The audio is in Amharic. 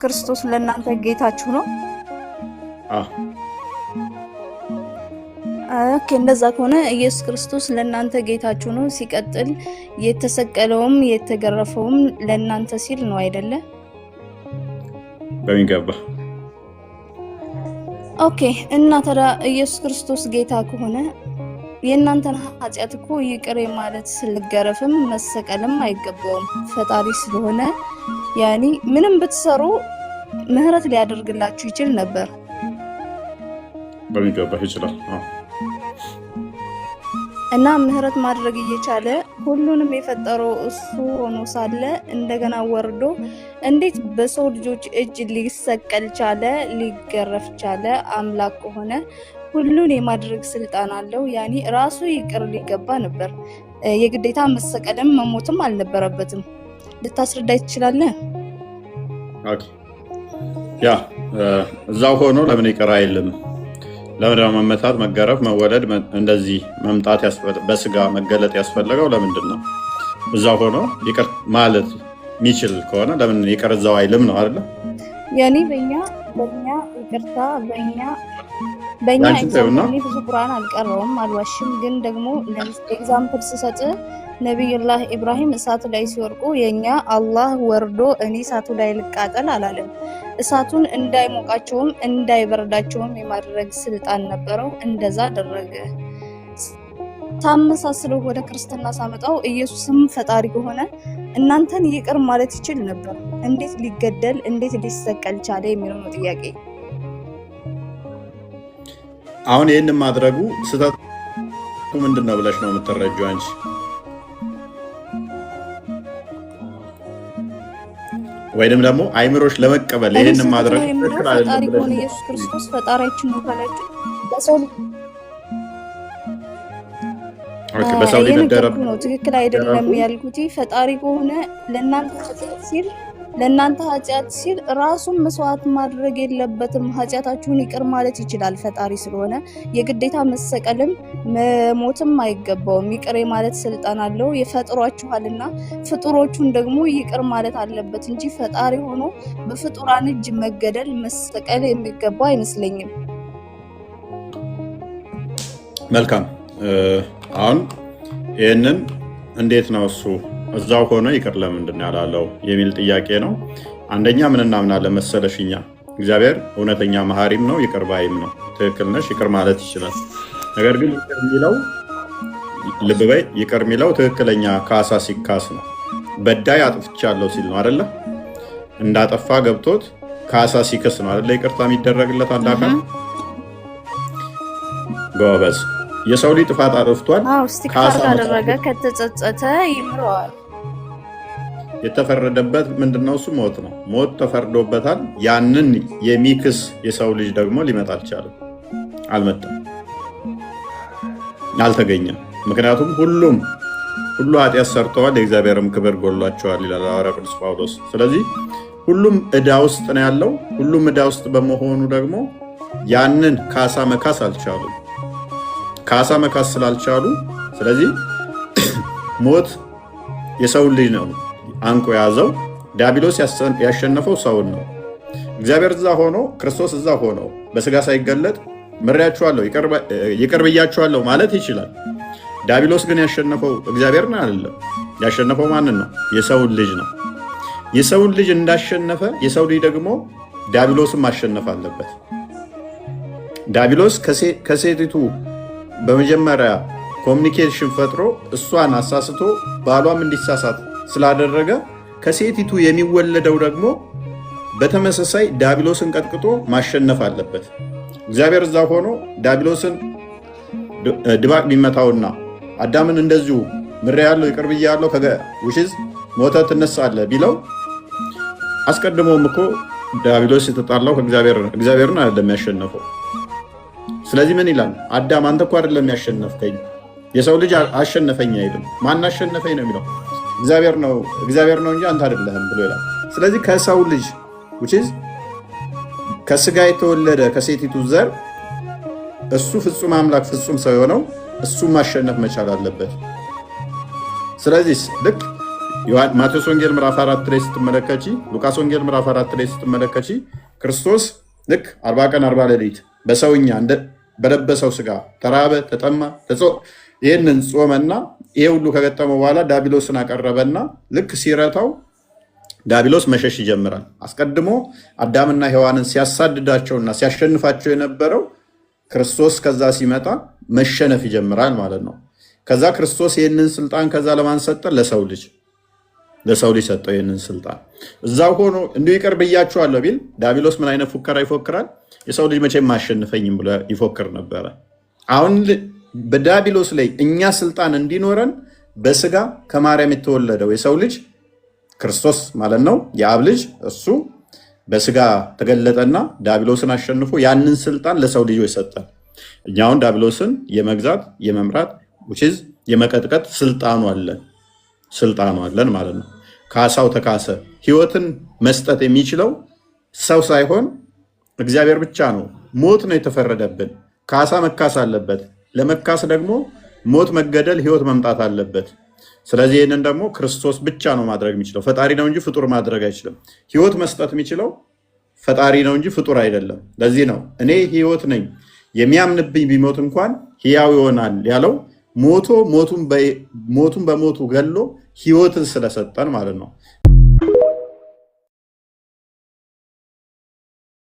ክርስቶስ ለእናንተ ጌታችሁ ነው? ኦኬ፣ እንደዛ ከሆነ ኢየሱስ ክርስቶስ ለእናንተ ጌታችሁ ነው። ሲቀጥል የተሰቀለውም የተገረፈውም ለእናንተ ሲል ነው አይደለ? በሚገባ ኦኬ። እና ታዲያ ኢየሱስ ክርስቶስ ጌታ ከሆነ የእናንተን ኃጢአት እኮ ይቅር ማለት ስለገረፍም መሰቀልም አይገባውም። ፈጣሪ ስለሆነ ያኒ ምንም ብትሰሩ ምህረት ሊያደርግላችሁ ይችል ነበር። በሚገባ ይችላል። እና ምህረት ማድረግ እየቻለ ሁሉንም የፈጠረው እሱ ሆኖ ሳለ እንደገና ወርዶ እንዴት በሰው ልጆች እጅ ሊሰቀል ቻለ? ሊገረፍ ቻለ? አምላክ ከሆነ ሁሉን የማድረግ ስልጣን አለው። ያኒ ራሱ ይቅር ሊገባ ነበር። የግዴታ መሰቀልም መሞትም አልነበረበትም። ልታስረዳይ ትችላለህ? ኦኬ፣ ያ እዛው ሆኖ ለምን ይቅር አይልም? ለምን መመታት፣ መገረፍ፣ መወለድ እንደዚህ መምጣት በስጋ መገለጥ ያስፈለገው ለምንድን ነው? እዛው ሆኖ ይቅር ማለት የሚችል ከሆነ ለምን ይቅር እዛው አይልም ነው አይደል? ያኒ በእኛ ይቅርታ በእኛ ኤግዛምፕል ብዙ ቁርአን አልቀረውም አልዋሽም። ግን ደግሞ ኤግዛምፕል ስሰጥ ነቢዩላህ ኢብራሂም እሳቱ ላይ ሲወርቁ የኛ አላህ ወርዶ እኔ እሳቱ ላይ ልቃጠል አላለም። እሳቱን እንዳይሞቃቸውም እንዳይበርዳቸውም የማድረግ ስልጣን ነበረው። እንደዛ አደረገ። ታመሳስለው ወደ ክርስትና ሳመጣው ኢየሱስም ፈጣሪ ከሆነ እናንተን ይቅር ማለት ይችል ነበር። እንዴት ሊገደል እንዴት ሊሰቀል ቻለ የሚለው ነው ጥያቄ። አሁን ይህንን ማድረጉ ስህተቱ ምንድን ነው ብለሽ ነው የምትረጂው አንቺ? ወይንም ደግሞ አይምሮሽ ለመቀበል ይህንን ማድረግ ትክክል አይደለም ብለሽ ነው? ኢየሱስ ክርስቶስ ፈጣሪያችን ነው ካላችሁ በሰው ልጅ መደረብ ነው ትክክል አይደለም ያልኩት። ፈጣሪ ከሆነ ለእናንተ ኃጢአት ሲል ራሱን መስዋዕት ማድረግ የለበትም። ኃጢአታችሁን ይቅር ማለት ይችላል ፈጣሪ ስለሆነ። የግዴታ መሰቀልም መሞትም አይገባውም። ይቅር ማለት ስልጣን አለው። የፈጥሯችኋልና ፍጡሮቹን ደግሞ ይቅር ማለት አለበት እንጂ ፈጣሪ ሆኖ በፍጡራን እጅ መገደል መሰቀል የሚገባ አይመስለኝም። መልካም። አሁን ይህንን እንዴት ነው እሱ እዛው ሆኖ ይቅር ለምንድን ነው ያላለው የሚል ጥያቄ ነው። አንደኛ ምን እናምናለን መሰለሽ? እኛ እግዚአብሔር እውነተኛ መሐሪም ነው ይቅር ባይም ነው። ትክክል ነሽ፣ ይቅር ማለት ይችላል። ነገር ግን ይቅር የሚለው ልብ በይ፣ ይቅር የሚለው ትክክለኛ ካሳ ሲካስ ነው። በዳይ አጥፍቻለሁ ሲል ነው አይደለ? እንዳጠፋ ገብቶት ካሳ ሲክስ ነው አይደለ? ይቅርታ የሚደረግለት አንድ አካል ጎበዝ። የሰው ልጅ ጥፋት አጥፍቷል፣ ካሳ ካደረገ ከተጸጸተ ይምረዋል። የተፈረደበት ምንድነው? እሱ ሞት ነው። ሞት ተፈርዶበታል። ያንን የሚክስ የሰው ልጅ ደግሞ ሊመጣ አልቻለም፣ አልመጣም፣ አልተገኘም። ምክንያቱም ሁሉ ኃጢአት ሰርተዋል፣ የእግዚአብሔርም ክብር ጎሏቸዋል ይላል ሐዋርያው ቅዱስ ጳውሎስ። ስለዚህ ሁሉም ዕዳ ውስጥ ነው ያለው። ሁሉም ዕዳ ውስጥ በመሆኑ ደግሞ ያንን ካሳ መካስ አልቻሉም። ካሳ መካስ ስላልቻሉ ስለዚህ ሞት የሰውን ልጅ ነው አንቆ ያዘው። ዲያብሎስ ያሸነፈው ሰውን ነው። እግዚአብሔር እዛ ሆኖ ክርስቶስ እዛ ሆኖ በስጋ ሳይገለጥ ምሬያችኋለሁ፣ ይቅር ብያችኋለሁ ማለት ይችላል። ዲያብሎስ ግን ያሸነፈው እግዚአብሔርን አይደለም። ያሸነፈው ማንን ነው? የሰውን ልጅ ነው። የሰውን ልጅ እንዳሸነፈ የሰው ልጅ ደግሞ ዲያብሎስን ማሸነፍ አለበት። ዲያብሎስ ከሴቲቱ በመጀመሪያ ኮሚኒኬሽን ፈጥሮ እሷን አሳስቶ ባሏም እንዲሳሳት ስላደረገ ከሴቲቱ የሚወለደው ደግሞ በተመሳሳይ ዲያብሎስን ቀጥቅጦ ማሸነፍ አለበት። እግዚአብሔር እዛ ሆኖ ዲያብሎስን ድባቅ ቢመታውና አዳምን እንደዚሁ ምሬያለሁ፣ ይቅር ብያለሁ፣ ውሽዝ ሞተ ትነሳለህ ቢለው አስቀድሞም እኮ ዲያብሎስ የተጣላው እግዚአብሔርን አይደለም ያሸነፈው። ስለዚህ ምን ይላል? አዳም አንተ እኮ አይደለም ያሸነፍከኝ፣ የሰው ልጅ አሸነፈኝ አይልም። ማን አሸነፈኝ ነው የሚለው? እግዚአብሔር ነው እንጂ አንተ አይደለህም ብሎ ይላል። ስለዚህ ከሰው ልጅ ከስጋ የተወለደ ከሴቲቱ ዘር እሱ ፍጹም አምላክ ፍጹም ሰው የሆነው እሱ ማሸነፍ መቻል አለበት። ስለዚህ ልክ ማቴዎስ ወንጌል ምዕራፍ 4 ላይ ስትመለከቺ፣ ሉቃስ ወንጌል ምዕራፍ 4 ላይ ስትመለከቺ ክርስቶስ ልክ 40 ቀን 40 ሌሊት በሰውኛ በለበሰው ስጋ ተራበ፣ ተጠማ፣ ይህንን ጾመና ይሄ ሁሉ ከገጠመው በኋላ ዲያብሎስን አቀረበና ልክ ሲረታው ዲያብሎስ መሸሽ ይጀምራል። አስቀድሞ አዳምና ሔዋንን ሲያሳድዳቸውና ሲያሸንፋቸው የነበረው ክርስቶስ ከዛ ሲመጣ መሸነፍ ይጀምራል ማለት ነው። ከዛ ክርስቶስ ይህንን ስልጣን ከዛ ለማን ሰጠ? ለሰው ልጅ ሰጠው ይህንን ስልጣን። እዛው ሆኖ እንዲሁ ይቅር ብያችኋለሁ ቢል ዲያብሎስ ምን አይነት ፉከራ ይፎክራል? የሰው ልጅ መቼም ማሸንፈኝም ብሎ ይፎክር ነበረ። አሁን በዲያብሎስ ላይ እኛ ስልጣን እንዲኖረን በስጋ ከማርያም የተወለደው የሰው ልጅ ክርስቶስ ማለት ነው፣ የአብ ልጅ እሱ በስጋ ተገለጠና ዲያብሎስን አሸንፎ ያንን ስልጣን ለሰው ልጆች ሰጠን። እኛውን ዲያብሎስን የመግዛት የመምራት ውችዝ የመቀጥቀጥ ስልጣኑ አለን ማለት ነው። ካሳው ተካሰ። ህይወትን መስጠት የሚችለው ሰው ሳይሆን እግዚአብሔር ብቻ ነው። ሞት ነው የተፈረደብን። ካሳ መካስ አለበት። ለመካስ ደግሞ ሞት፣ መገደል፣ ህይወት መምጣት አለበት። ስለዚህ ይህንን ደግሞ ክርስቶስ ብቻ ነው ማድረግ የሚችለው። ፈጣሪ ነው እንጂ ፍጡር ማድረግ አይችልም። ህይወት መስጠት የሚችለው ፈጣሪ ነው እንጂ ፍጡር አይደለም። ለዚህ ነው እኔ ህይወት ነኝ የሚያምንብኝ ቢሞት እንኳን ህያው ይሆናል ያለው። ሞቱን በሞቱ ገሎ ህይወትን ስለሰጠን ማለት ነው።